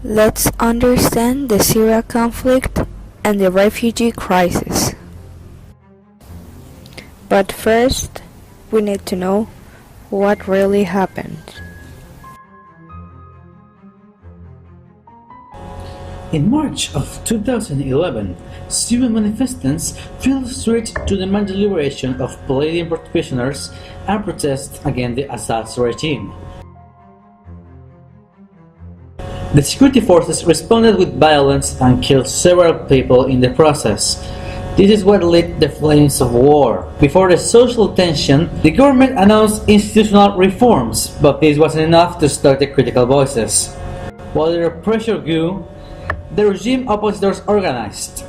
Let's understand the Syria conflict and the refugee crisis. But first, we need to know what really happened. In March of 2011, Syrian manifestants filled the streets to demand the liberation of political prisoners and protest against the Assad regime. The security forces responded with violence and killed several people in the process. This is what lit the flames of war. Before the social tension, the government announced institutional reforms, but this wasn't enough to stop the critical voices. While the pressure grew, the regime oppositors organized.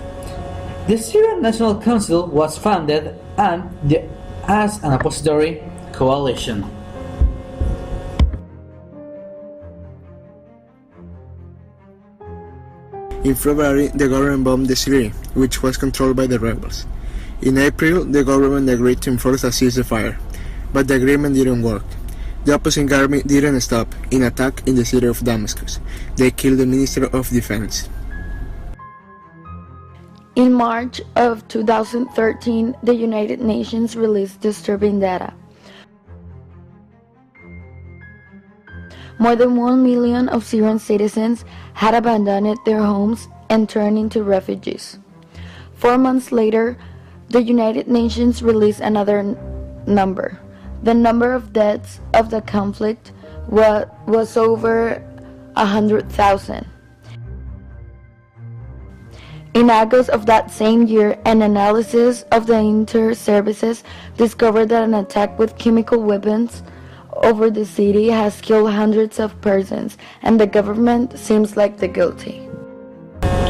The Syrian National Council was founded as an oppository coalition. In February, the government bombed the city, which was controlled by the rebels. In April, the government agreed to enforce a ceasefire, but the agreement didn't work. The opposing army didn't stop in attack in the city of Damascus. They killed the Minister of Defense. In March of 2013, the United Nations released disturbing data. More than 1 million of Syrian citizens had abandoned their homes and turned into refugees. 4 months later, the United Nations released another number. The number of deaths of the conflict was over 100,000. In August of that same year, an analysis of the inter-services discovered that an attack with chemical weapons over the city has killed hundreds of persons, and the government seems like the guilty.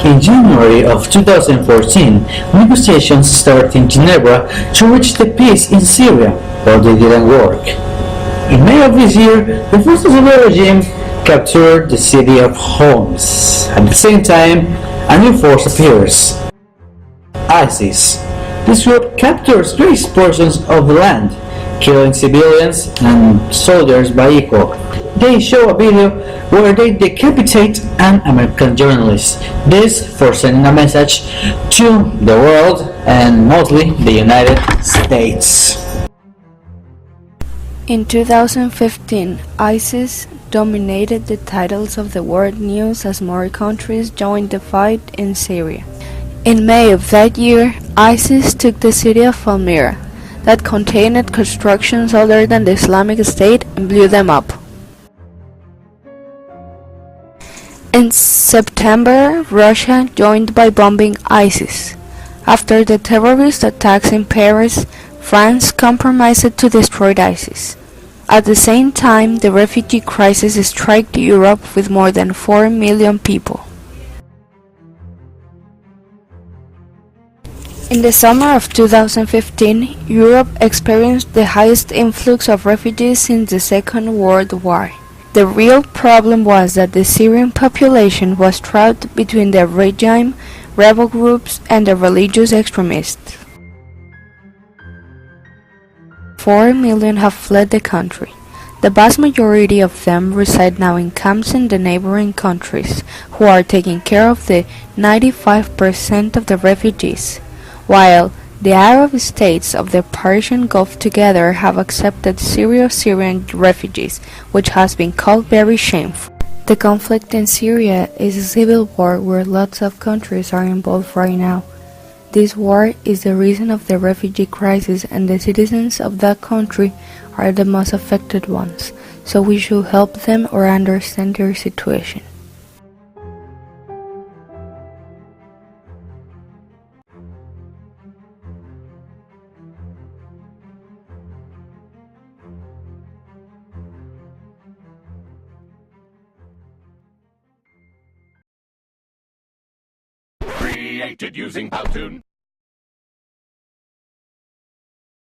In January of 2014, negotiations started in Geneva to reach the peace in Syria, but they didn't work. In May of this year, the forces of the regime captured the city of Homs. At the same time, a new force appears: ISIS. This group captures great portions of the land, killing civilians and soldiers by equal. They show a video where they decapitate an American journalist, this for sending a message to the world and mostly the United States. In 2015, ISIS dominated the titles of the world news as more countries joined the fight in Syria. In May of that year, ISIS took the city of Palmyra, that contained constructions other than the Islamic State, and blew them up. In September, Russia joined by bombing ISIS. After the terrorist attacks in Paris, France compromised to destroy ISIS. At the same time, the refugee crisis struck Europe with more than 4 million people. In the summer of 2015, Europe experienced the highest influx of refugees since the Second World War. The real problem was that the Syrian population was trapped between the regime, rebel groups, and the religious extremists. 4 million have fled the country. The vast majority of them reside now in camps in the neighboring countries, who are taking care of the 95% of the refugees, while the Arab states of the Persian Gulf together have accepted Syrian refugees, which has been called very shameful. The conflict in Syria is a civil war where lots of countries are involved right now. This war is the reason of the refugee crisis, and the citizens of that country are the most affected ones, so we should help them or understand their situation. Created using Powtoon.